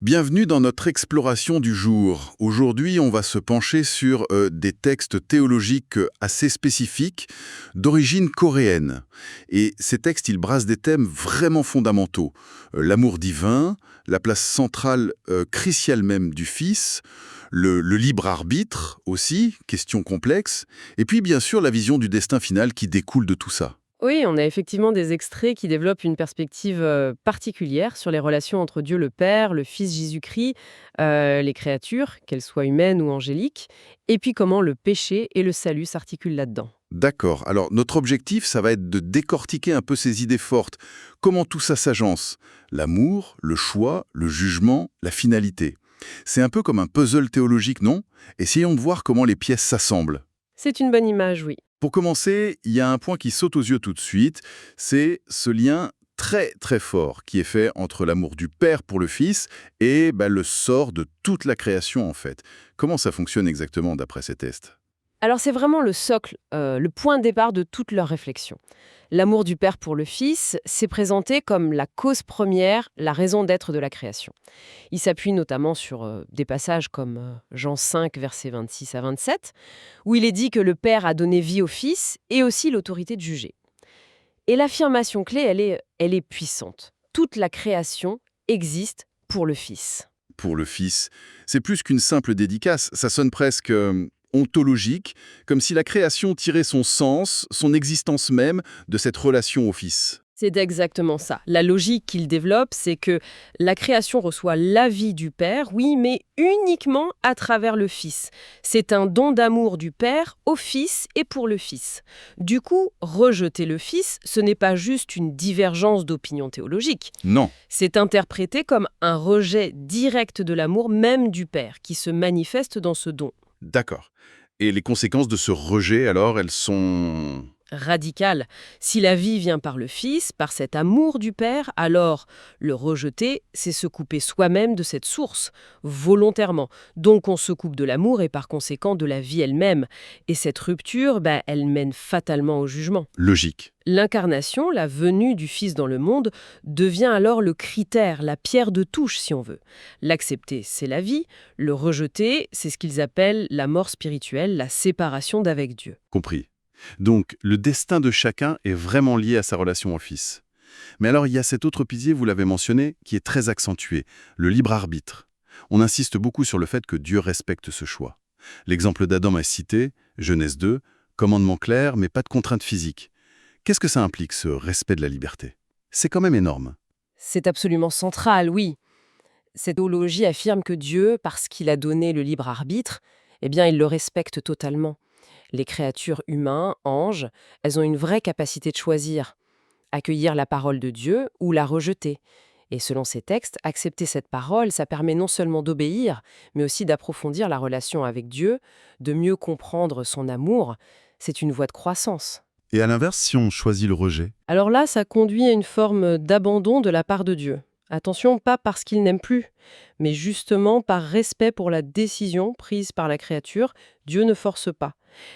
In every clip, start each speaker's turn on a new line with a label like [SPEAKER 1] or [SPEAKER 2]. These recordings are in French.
[SPEAKER 1] Bienvenue dans notre exploration du jour. Aujourd'hui, on va se pencher sur des textes théologiques assez spécifiques d'origine coréenne. Et ces textes, ils brassent des thèmes vraiment fondamentaux. L'amour divin, la place centrale cruciale même du Fils, le libre arbitre aussi, question complexe, et puis bien sûr la vision du destin final qui découle de tout ça.
[SPEAKER 2] Oui, on a effectivement des extraits qui développent une perspective particulière sur les relations entre Dieu le Père, le Fils Jésus-Christ, les créatures, qu'elles soient humaines ou angéliques, et puis comment le péché et le salut s'articulent là-dedans.
[SPEAKER 1] D'accord. Alors, notre objectif, ça va être de décortiquer un peu ces idées fortes. Comment tout ça s'agence? L'amour, le choix, le jugement, la finalité. C'est un peu comme un puzzle théologique, non? Essayons de voir comment les pièces s'assemblent.
[SPEAKER 2] C'est une bonne image, oui.
[SPEAKER 1] Pour commencer, il y a un point qui saute aux yeux tout de suite, c'est ce lien très très fort qui est fait entre l'amour du Père pour le Fils et le sort de toute la création en fait. Comment ça fonctionne exactement d'après ces tests?
[SPEAKER 2] Alors c'est vraiment le socle, le point de départ de toute leur réflexion. L'amour du Père pour le Fils s'est présenté comme la cause première, la raison d'être de la création. Il s'appuie notamment sur des passages comme Jean 5, versets 26 à 27, où il est dit que le Père a donné vie au Fils et aussi l'autorité de juger. Et l'affirmation clé, elle est puissante. Toute la création existe pour le Fils.
[SPEAKER 1] Pour le Fils, c'est plus qu'une simple dédicace, ça sonne presque ontologique, comme si la création tirait son sens, son existence même de cette relation au Fils.
[SPEAKER 2] C'est exactement ça. La logique qu'il développe, c'est que la création reçoit la vie du Père, oui, mais uniquement à travers le Fils. C'est un don d'amour du Père au Fils et pour le Fils. Du coup, rejeter le Fils, ce n'est pas juste une divergence d'opinion théologique.
[SPEAKER 1] Non,
[SPEAKER 2] C'est interprété comme un rejet direct de l'amour même du Père, qui se manifeste dans ce don.
[SPEAKER 1] d'accord. Et les conséquences de ce rejet, alors, elles sont...
[SPEAKER 2] Radical. Si la vie vient par le Fils, par cet amour du Père, alors le rejeter, c'est se couper soi-même de cette source, volontairement. Donc on se coupe de l'amour et par conséquent de la vie elle-même. Et cette rupture, elle mène fatalement au jugement.
[SPEAKER 1] logiques.
[SPEAKER 2] L'incarnation, la venue du Fils dans le monde, devient alors le critère, la pierre de touche si on veut. L'accepter, c'est la vie. Le rejeter, c'est ce qu'ils appellent la mort spirituelle, la séparation d'avec Dieu.
[SPEAKER 1] Compris. Donc, le destin de chacun est vraiment lié à sa relation au Fils. Mais alors, il y a cet autre pilier, vous l'avez mentionné, qui est très accentué, le libre arbitre. On insiste beaucoup sur le fait que Dieu respecte ce choix. L'exemple d'Adam est cité, Genèse 2, commandement clair, mais pas de contrainte physique. Qu'est-ce que ça implique, ce respect de la liberté? C'est quand même énorme.
[SPEAKER 2] C'est absolument central, oui. Cette théologie affirme que Dieu, parce qu'il a donné le libre arbitre, il le respecte totalement. Les créatures humaines, anges, elles ont une vraie capacité de choisir, accueillir la parole de Dieu ou la rejeter. Et selon ces textes, accepter cette parole, ça permet non seulement d'obéir, mais aussi d'approfondir la relation avec Dieu, de mieux comprendre son amour. C'est une voie de croissance.
[SPEAKER 1] Et à l'inverse, si on choisit le rejet?
[SPEAKER 2] Alors là, ça conduit à une forme d'abandon de la part de Dieu. Attention, pas parce qu'il n'aime plus, mais justement par respect pour la décision prise par la créature, Dieu ne force pas.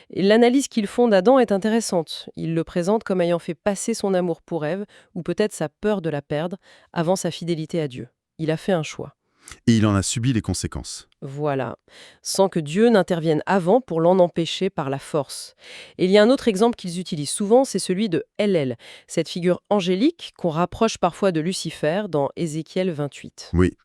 [SPEAKER 2] Et l'analyse qu'ils font d'Adam est intéressante. Ils le présentent comme ayant fait passer son amour pour Ève, ou peut-être sa peur de la perdre, avant sa fidélité à Dieu. Il a fait un choix.
[SPEAKER 1] Et il en a subi les conséquences.
[SPEAKER 2] Voilà, sans que Dieu n'intervienne avant pour l'en empêcher par la force. Et il y a un autre exemple qu'ils utilisent souvent, c'est celui de Hellel, cette figure angélique qu'on rapproche parfois de Lucifer dans Ézéchiel 28.
[SPEAKER 1] Oui,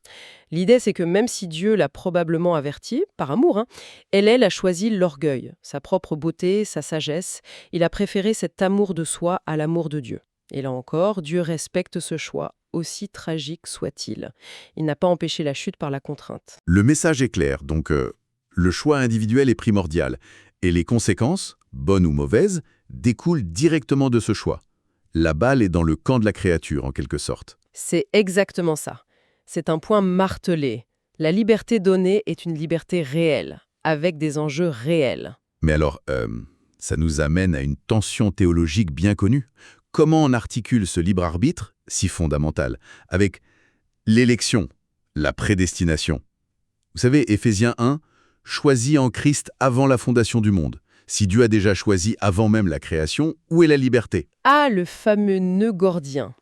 [SPEAKER 2] L'idée, c'est que même si Dieu l'a probablement averti, par amour, Hellel a choisi l'orgueil, sa propre beauté, sa sagesse. Il a préféré cet amour de soi à l'amour de Dieu. Et là encore, Dieu respecte ce choix, aussi tragique soit-il. Il n'a pas empêché la chute par la contrainte.
[SPEAKER 1] le message est clair, donc le choix individuel est primordial. Et les conséquences, bonnes ou mauvaises, découlent directement de ce choix. La balle est dans le camp de la créature, en quelque sorte.
[SPEAKER 2] C'est exactement ça. C'est un point martelé. La liberté donnée est une liberté réelle, avec des enjeux réels.
[SPEAKER 1] Mais alors, ça nous amène à une tension théologique bien connue. Comment on articule ce libre arbitre, si fondamental, avec l'élection, la prédestination? Vous savez, Éphésiens 1, choisi en Christ avant la fondation du monde. Si Dieu a déjà choisi avant même la création, où est la liberté?
[SPEAKER 2] Ah, le fameux nœud gordien.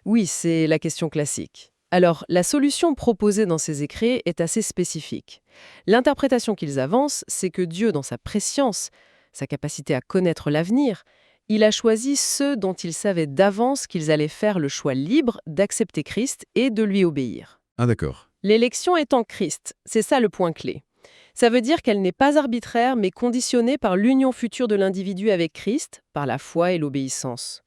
[SPEAKER 2] Oui, c'est la question classique. Alors, la solution proposée dans ces écrits est assez spécifique. L'interprétation qu'ils avancent, c'est que Dieu, dans sa prescience, sa capacité à connaître l'avenir, il a choisi ceux dont il savait d'avance qu'ils allaient faire le choix libre d'accepter Christ et de lui obéir.
[SPEAKER 1] Ah d'accord.
[SPEAKER 2] L'élection est en Christ, c'est ça le point clé. Ça veut dire qu'elle n'est pas arbitraire, mais conditionnée par l'union future de l'individu avec Christ, par la foi et l'obéissance.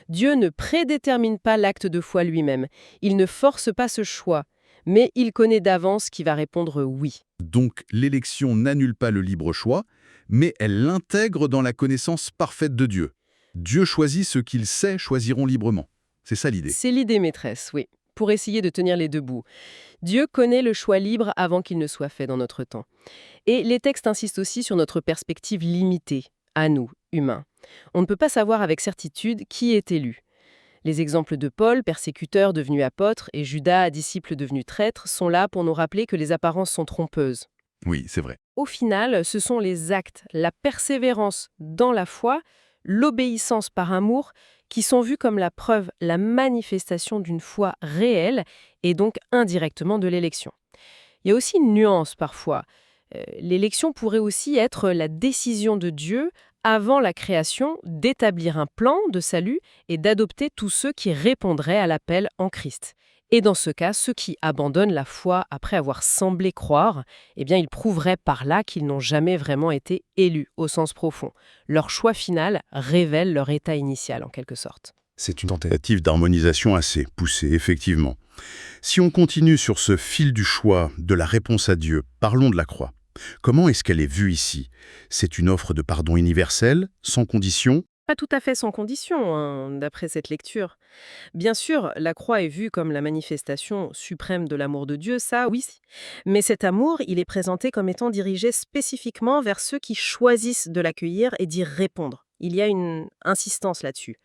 [SPEAKER 2] Dieu ne prédétermine pas l'acte de foi lui-même. Il ne force pas ce choix, mais il connaît d'avance qui va répondre oui.
[SPEAKER 1] Donc l'élection n'annule pas le libre choix, mais elle l'intègre dans la connaissance parfaite de Dieu. Dieu choisit ceux qu'il sait choisiront librement. C'est ça l'idée.
[SPEAKER 2] C'est l'idée maîtresse, oui, pour essayer de tenir les deux bouts. Dieu connaît le choix libre avant qu'il ne soit fait dans notre temps. Et les textes insistent aussi sur notre perspective limitée, à nous, humains. On ne peut pas savoir avec certitude qui est élu. Les exemples de Paul, persécuteur devenu apôtre, et Judas, disciple devenu traître, sont là pour nous rappeler que les apparences sont trompeuses.
[SPEAKER 1] Oui, c'est vrai.
[SPEAKER 2] Au final, ce sont les actes, la persévérance dans la foi, l'obéissance par amour, qui sont vus comme la preuve, la manifestation d'une foi réelle et donc indirectement de l'élection. Il y a aussi une nuance parfois. L'élection pourrait aussi être la décision de Dieu avant la création d'établir un plan de salut et d'adopter tous ceux qui répondraient à l'appel en Christ. Et dans ce cas, ceux qui abandonnent la foi après avoir semblé croire, eh bien, ils prouveraient par là qu'ils n'ont jamais vraiment été élus au sens profond. Leur choix final révèle leur état initial en quelque sorte.
[SPEAKER 1] C'est une tentative d'harmonisation assez poussée, effectivement. Si on continue sur ce fil du choix, de la réponse à Dieu, parlons de la croix. Comment est-ce qu'elle est vue ici? C'est une offre de pardon universelle, sans condition?
[SPEAKER 2] Pas tout à fait sans condition, hein, d'après cette lecture. Bien sûr, la croix est vue comme la manifestation suprême de l'amour de Dieu, ça oui. Mais cet amour, il est présenté comme étant dirigé spécifiquement vers ceux qui choisissent de l'accueillir et d'y répondre. Il y a une insistance là-dessus.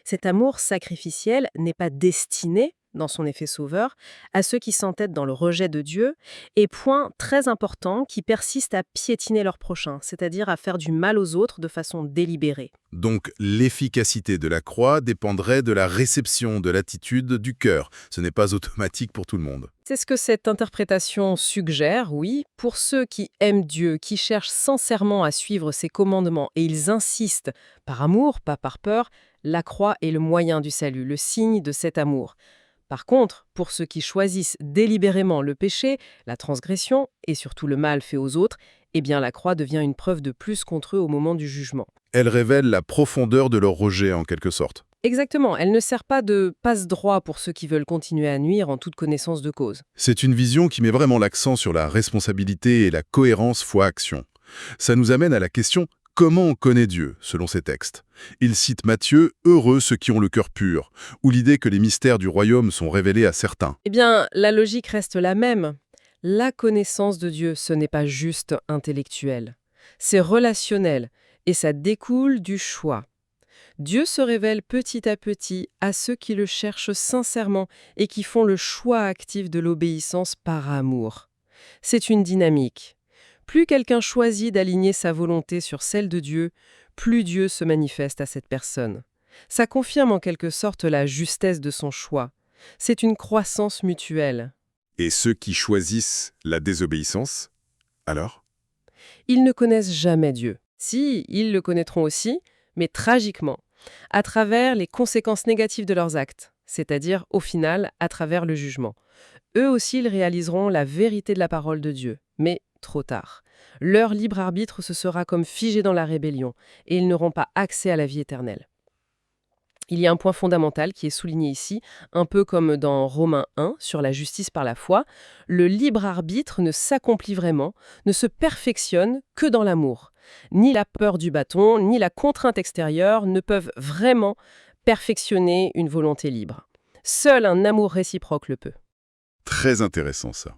[SPEAKER 2] Cet amour sacrificiel n'est pas destiné, dans son effet sauveur, à ceux qui s'entêtent dans le rejet de Dieu, et point très important, qui persistent à piétiner leur prochain, c'est-à-dire à faire du mal aux autres de façon délibérée.
[SPEAKER 1] Donc l'efficacité de la croix dépendrait de la réception, de l'attitude du cœur. Ce n'est pas automatique pour tout le monde.
[SPEAKER 2] C'est ce que cette interprétation suggère, oui, pour ceux qui aiment Dieu, qui cherchent sincèrement à suivre ses commandements, et ils insistent, par amour, pas par peur, la croix est le moyen du salut, le signe de cet amour. Par contre, pour ceux qui choisissent délibérément le péché, la transgression et surtout le mal fait aux autres, eh bien la croix devient une preuve de plus contre eux au moment du jugement.
[SPEAKER 1] Elle révèle la profondeur de leur rejet, en quelque sorte.
[SPEAKER 2] Exactement, elle ne sert pas de passe-droit pour ceux qui veulent continuer à nuire en toute connaissance de cause.
[SPEAKER 1] C'est une vision qui met vraiment l'accent sur la responsabilité et la cohérence foi-action. Ça nous amène à la question: comment on connaît Dieu, selon ces textes? Il cite Matthieu, « Heureux ceux qui ont le cœur pur », ou l'idée que les mystères du royaume sont révélés à certains.
[SPEAKER 2] Eh bien, la logique reste la même. La connaissance de Dieu, ce n'est pas juste intellectuel. C'est relationnel, et ça découle du choix. Dieu se révèle petit à petit à ceux qui le cherchent sincèrement et qui font le choix actif de l'obéissance par amour. C'est une dynamique. Plus quelqu'un choisit d'aligner sa volonté sur celle de Dieu, plus Dieu se manifeste à cette personne. Ça confirme en quelque sorte la justesse de son choix. C'est une croissance mutuelle.
[SPEAKER 1] Et ceux qui choisissent la désobéissance, alors?
[SPEAKER 2] Ils ne connaissent jamais Dieu. Si, ils le connaîtront aussi, mais tragiquement, à travers les conséquences négatives de leurs actes, c'est-à-dire, au final, à travers le jugement. Eux aussi, ils réaliseront la vérité de la parole de Dieu, mais trop tard. Leur libre arbitre se sera comme figé dans la rébellion, et ils n'auront pas accès à la vie éternelle. Il y a un point fondamental qui est souligné ici, un peu comme dans Romains 1, sur la justice par la foi. Le libre arbitre ne s'accomplit vraiment, ne se perfectionne que dans l'amour. Ni la peur du bâton, ni la contrainte extérieure ne peuvent vraiment perfectionner une volonté libre. Seul un amour réciproque le peut.
[SPEAKER 1] Très intéressant ça.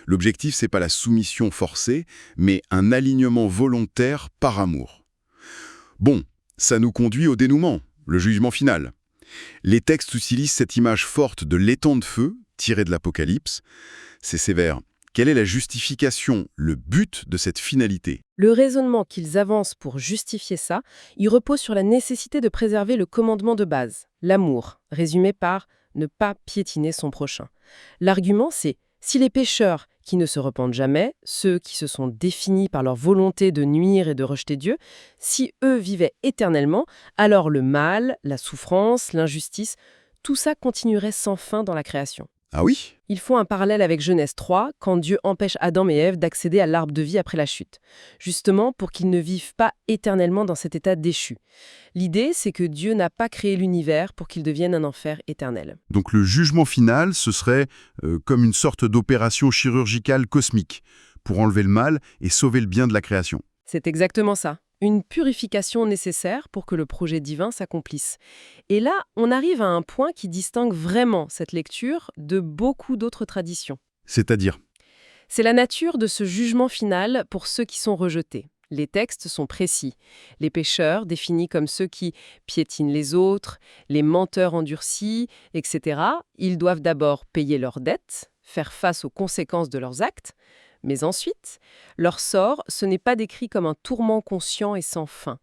[SPEAKER 1] L'objectif, c'est pas la soumission forcée, mais un alignement volontaire par amour. Bon, ça nous conduit au dénouement, le jugement final. Les textes utilisent cette image forte de l'étang de feu, tirée de l'Apocalypse. C'est sévère. Quelle est la justification, le but de cette finalité?
[SPEAKER 2] Le raisonnement qu'ils avancent pour justifier ça, il repose sur la nécessité de préserver le commandement de base, l'amour, résumé par « ne pas piétiner son prochain. L'argument, c'est si les pécheurs qui ne se repentent jamais, ceux qui se sont définis par leur volonté de nuire et de rejeter Dieu, si eux vivaient éternellement, alors le mal, la souffrance, l'injustice, tout ça continuerait sans fin dans la création.
[SPEAKER 1] Ah oui?
[SPEAKER 2] Ils font un parallèle avec Genèse 3, quand Dieu empêche Adam et Ève d'accéder à l'arbre de vie après la chute, justement pour qu'ils ne vivent pas éternellement dans cet état déchu. L'idée, c'est que Dieu n'a pas créé l'univers pour qu'il devienne un enfer éternel.
[SPEAKER 1] Donc le jugement final, ce serait comme une sorte d'opération chirurgicale cosmique pour enlever le mal et sauver le bien de la création.
[SPEAKER 2] C'est exactement ça. Une purification nécessaire pour que le projet divin s'accomplisse. Et là, on arrive à un point qui distingue vraiment cette lecture de beaucoup d'autres traditions.
[SPEAKER 1] C'est-à-dire?
[SPEAKER 2] C'est la nature de ce jugement final pour ceux qui sont rejetés. Les textes sont précis. Les pécheurs, définis comme ceux qui piétinent les autres, les menteurs endurcis, etc., ils doivent d'abord payer leurs dettes, faire face aux conséquences de leurs actes, mais ensuite, leur sort, ce n'est pas décrit comme un tourment conscient et sans fin.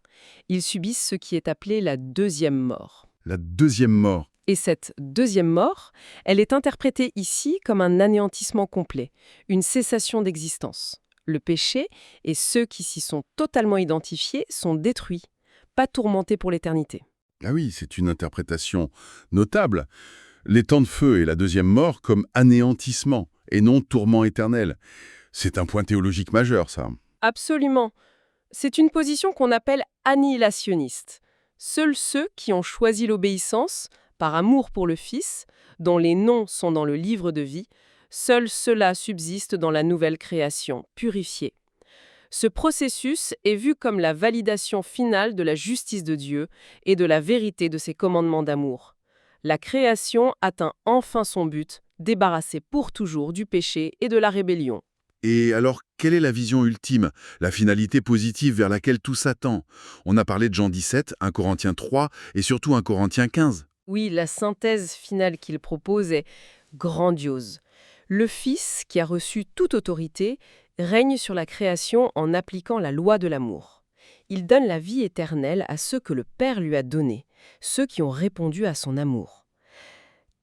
[SPEAKER 2] Ils subissent ce qui est appelé la deuxième mort.
[SPEAKER 1] La deuxième mort.
[SPEAKER 2] Et cette deuxième mort, elle est interprétée ici comme un anéantissement complet, une cessation d'existence. Le péché et ceux qui s'y sont totalement identifiés sont détruits, pas tourmentés pour l'éternité.
[SPEAKER 1] Ah oui, c'est une interprétation notable. Les temps de feu et la deuxième mort comme anéantissement et non tourment éternel. C'est un point théologique majeur, ça.
[SPEAKER 2] Absolument. C'est une position qu'on appelle annihilationniste. Seuls ceux qui ont choisi l'obéissance, par amour pour le Fils, dont les noms sont dans le livre de vie, seuls ceux-là subsistent dans la nouvelle création, purifiée. Ce processus est vu comme la validation finale de la justice de Dieu et de la vérité de ses commandements d'amour. La création atteint enfin son but, débarrassée pour toujours du péché et de la rébellion.
[SPEAKER 1] Et alors, quelle est la vision ultime, la finalité positive vers laquelle tout s'attend? On a parlé de Jean 17, 1 Corinthiens 3 et surtout 1 Corinthiens 15.
[SPEAKER 2] Oui, la synthèse finale qu'il propose est grandiose. Le Fils, qui a reçu toute autorité, règne sur la création en appliquant la loi de l'amour. Il donne la vie éternelle à ceux que le Père lui a donnés, ceux qui ont répondu à son amour.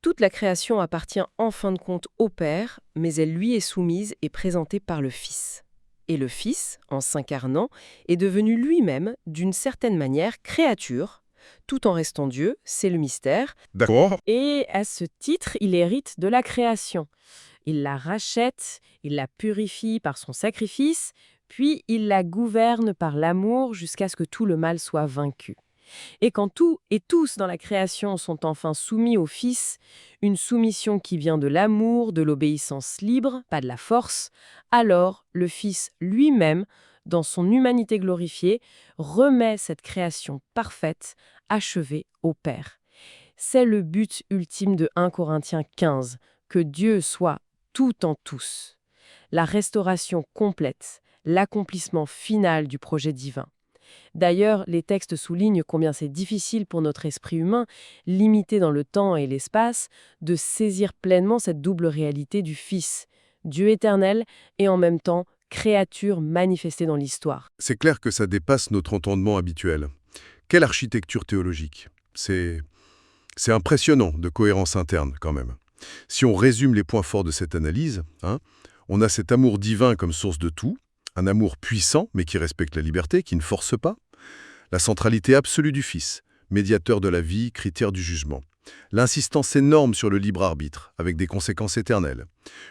[SPEAKER 2] Toute la création appartient en fin de compte au Père, mais elle lui est soumise et présentée par le Fils. Et le Fils, en s'incarnant, est devenu lui-même, d'une certaine manière, créature, tout en restant Dieu, c'est le mystère.
[SPEAKER 1] D'accord.
[SPEAKER 2] Et à ce titre, il hérite de la création. Il la rachète, il la purifie par son sacrifice, puis il la gouverne par l'amour jusqu'à ce que tout le mal soit vaincu. Et quand tout et tous dans la création sont enfin soumis au Fils, une soumission qui vient de l'amour, de l'obéissance libre, pas de la force, alors le Fils lui-même, dans son humanité glorifiée, remet cette création parfaite, achevée au Père. C'est le but ultime de 1 Corinthiens 15, que Dieu soit tout en tous. La restauration complète, l'accomplissement final du projet divin. D'ailleurs, les textes soulignent combien c'est difficile pour notre esprit humain, limité dans le temps et l'espace, de saisir pleinement cette double réalité du Fils, Dieu éternel et en même temps créature manifestée dans l'histoire.
[SPEAKER 3] C'est clair que ça dépasse notre entendement habituel. Quelle architecture théologique! C'est impressionnant de cohérence interne quand même. Si on résume les points forts de cette analyse, on a cet amour divin comme source de tout, un amour puissant mais qui respecte la liberté, qui ne force pas, la centralité absolue du Fils, médiateur de la vie, critère du jugement, l'insistance énorme sur le libre arbitre, avec des conséquences éternelles,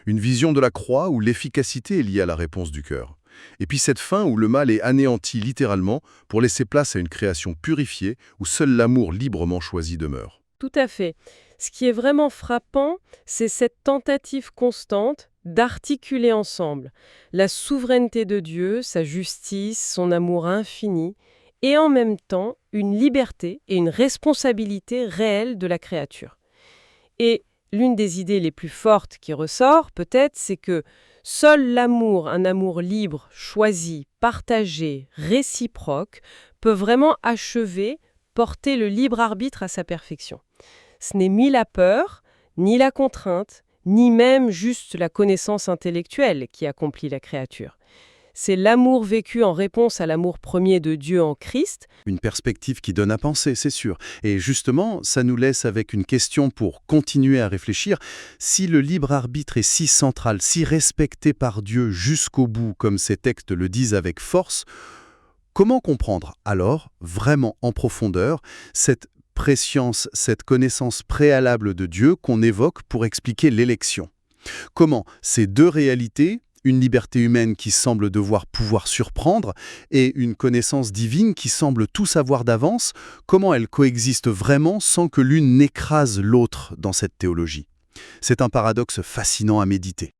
[SPEAKER 3] une vision de la croix où l'efficacité est liée à la réponse du cœur, et puis cette fin où le mal est anéanti littéralement pour laisser place à une création purifiée où seul l'amour librement choisi demeure.
[SPEAKER 2] Tout à fait. Ce qui est vraiment frappant, c'est cette tentative constante d'articuler ensemble la souveraineté de Dieu, sa justice, son amour infini, et en même temps une liberté et une responsabilité réelle de la créature. Et l'une des idées les plus fortes qui ressort, peut-être, c'est que seul l'amour, un amour libre, choisi, partagé, réciproque, peut vraiment achever, porter le libre arbitre à sa perfection. Ce n'est ni la peur, ni la contrainte, ni même juste la connaissance intellectuelle qui accomplit la créature. C'est l'amour vécu en réponse à l'amour premier de Dieu en Christ.
[SPEAKER 1] Une perspective qui donne à penser, c'est sûr. Et justement, ça nous laisse avec une question pour continuer à réfléchir. Si le libre arbitre est si central, si respecté par Dieu jusqu'au bout, comme ces textes le disent avec force, comment comprendre alors, vraiment en profondeur, cette prescience, cette connaissance préalable de Dieu qu'on évoque pour expliquer l'élection? Comment ces deux réalités, une liberté humaine qui semble devoir pouvoir surprendre et une connaissance divine qui semble tout savoir d'avance, comment elles coexistent vraiment sans que l'une n'écrase l'autre dans cette théologie? C'est un paradoxe fascinant à méditer.